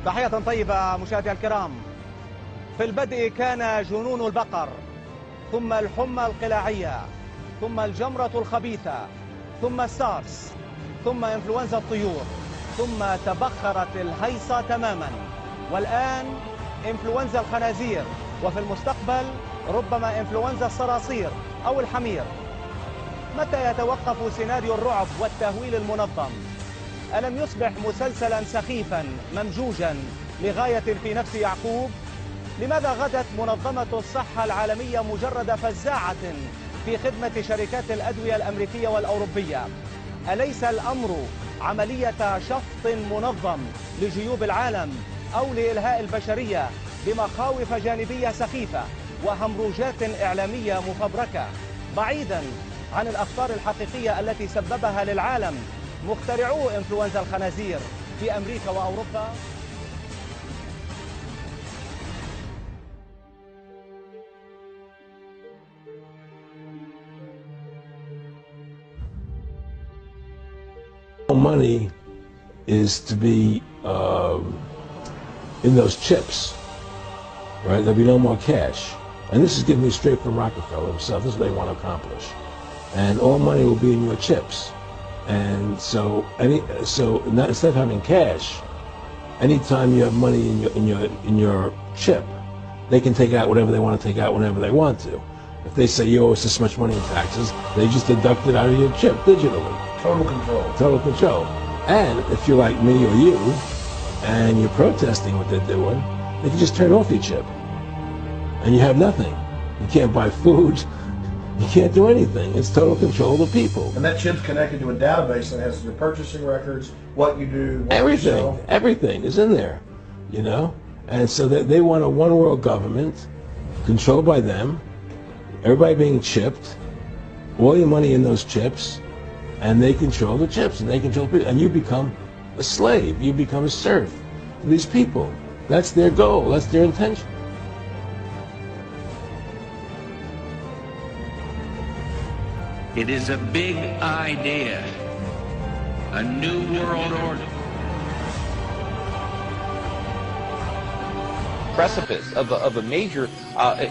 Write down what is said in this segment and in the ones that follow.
تحية طيبة مشاهدي الكرام. في البدء كان جنون البقر، ثم الحمى القلاعية، ثم الجمرة الخبيثة، ثم السارس، ثم إنفلونزا الطيور، ثم تبخرت الهيصة تماما، والآن إنفلونزا الخنازير، وفي المستقبل ربما إنفلونزا الصراصير أو الحمير. متى يتوقف سيناريو الرعب والتهويل المنظم؟ ألم يصبح مسلسلا سخيفا ممجوجا لغاية في نفس يعقوب؟ لماذا غدت منظمة الصحة العالمية مجرد فزاعة في خدمة شركات الأدوية الأمريكية والأوروبية؟ أليس الأمر عملية شفط منظم لجيوب العالم أو لإلهاء البشرية بمخاوف جانبية سخيفة وهمروجات إعلامية مفبركة، بعيدا عن الأخطار الحقيقية التي سببها للعالم مخترعو إنفلونزا الخنازير في أمريكا وأوروبا؟ Money is to be in those chips, right? There'll be no more cash. And this is giving me straight from Rockefeller himself. This is what they want to accomplish. And all money will be in your chips. And so instead of having cash, anytime you have money in your chip, they can take out whatever they want to take out whenever they want to. If they say you owe us this much money in taxes, they just deduct it out of your chip digitally. Total control. Total control. And if you're like me or you, and you're protesting what they're doing, they can just turn off your chip. And you have nothing. You can't buy food. You can't do anything. It's total control of the people. And that chip's connected to a database that has your purchasing records, what you do, what everything, you sell. Everything is in there, you know? And so they want a one world government controlled by them, everybody being chipped, all your money in those chips, and they control the chips, and they control people, and you become a slave, you become a serf to these people. That's their goal, that's their intention. It is a big idea, a new world order. Precipice of a major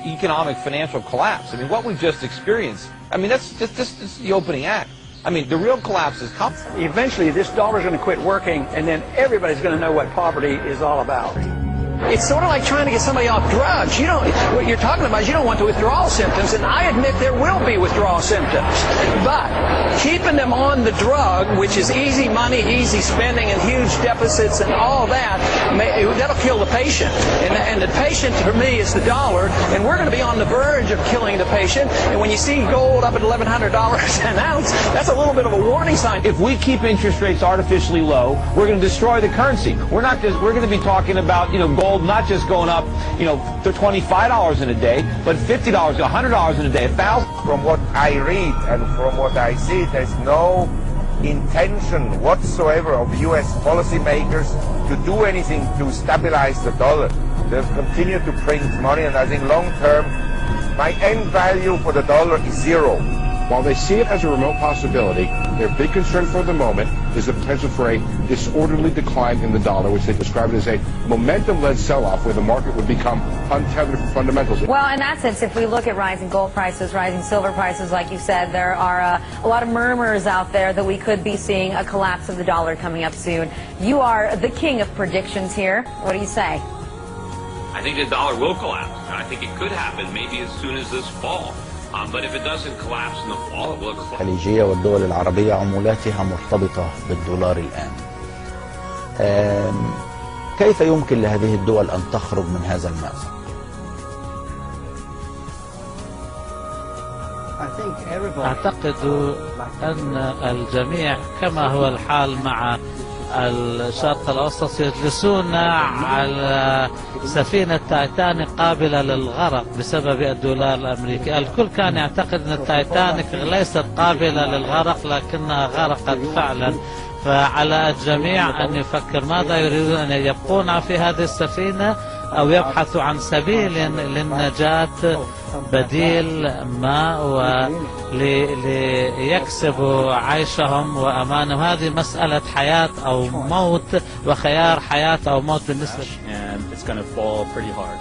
economic financial collapse. I mean, what we've just experienced, I mean, that's just the opening act. I mean, the real collapse is coming. Eventually, this dollar's going to quit working, and then everybody's going to know what poverty is all about. It's sort of like trying to get somebody off drugs. You know, what you're talking about is you don't want the withdrawal symptoms, and I admit there will be withdrawal symptoms. But keeping them on the drug, which is easy money, easy spending, and huge deficits and all that, that'll kill the patient. And the patient, for me, is the dollar, and we're going to be on the verge of killing the patient. And when you see gold up at $1,100 an ounce, that's a little bit of a warning sign. If we keep interest rates artificially low, we're going to destroy the currency. We're going to be talking about, you know, gold not just going up, you know, to $25 in a day, but $50, $100 in a day, $1,000. From what I read and from what I see, there's no intention whatsoever of U.S. policymakers to do anything to stabilize the dollar. They'll continue to print money, and I think long term, my end value for the dollar is zero. While they see it as a remote possibility, their big concern for the moment is the potential for a disorderly decline in the dollar, which they describe it as a momentum-led sell-off where the market would become untethered from fundamentals. Well, in that sense, if we look at rising gold prices, rising silver prices, like you said, there are a lot of murmurs out there that we could be seeing a collapse of the dollar coming up soon. You are the king of predictions here. What do you say? I think the dollar will collapse. I think it could happen maybe as soon as this fall. But if it doesn't collapse in the fall, it will collapse. الخليجية والدول العربية عملاتها مرتبطة بالدولار الآن. كيف يمكن لهذه الدول أن تخرج من هذا المأزق؟ I أعتقد أن الجميع كما هو الحال مع الشرق الأوسط يجلسون على سفينة تايتانيك قابلة للغرق بسبب الدولار الأمريكي. الكل كان يعتقد أن التايتانيك ليست قابلة للغرق لكنها غرقت فعلا. فعلى الجميع أن يفكر ماذا يريدون، أن يبقون في هذه السفينة أو يبحثوا عن سبيل للنجاة، بديل ما ليكسبوا عيشهم وأمانهم. هذه مسألة حياة أو موت وخيار حياة أو موت بالنسبة. And it's going to fall pretty hard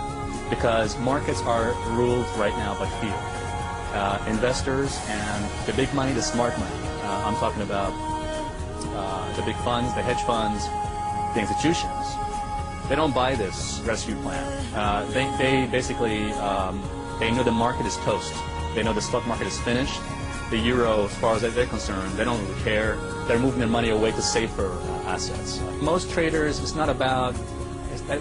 because markets are ruled right now by fear. Investors and the big money, the smart money. I'm talking about the big funds, the hedge funds, the institutions. They don't buy this rescue plan. They basically they know the market is toast. They know the stock market is finished. The euro, as far as they're concerned, they don't really care. They're moving their money away to safer assets. Most traders, it's not about.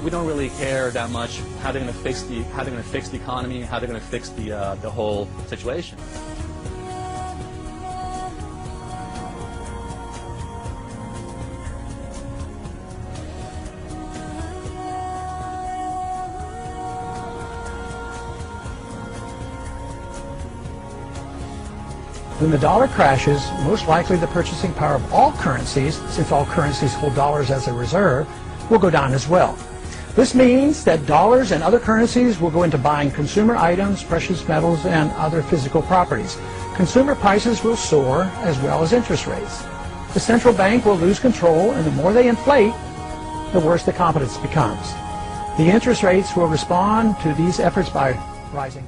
We don't really care that much how they're going to fix the economy, how they're going to fix the whole situation. When the dollar crashes, most likely the purchasing power of all currencies, since all currencies hold dollars as a reserve, will go down as well. This means that dollars and other currencies will go into buying consumer items, precious metals, and other physical properties. Consumer prices will soar as well as interest rates. The central bank will lose control, and the more they inflate, the worse the confidence becomes. The interest rates will respond to these efforts by rising.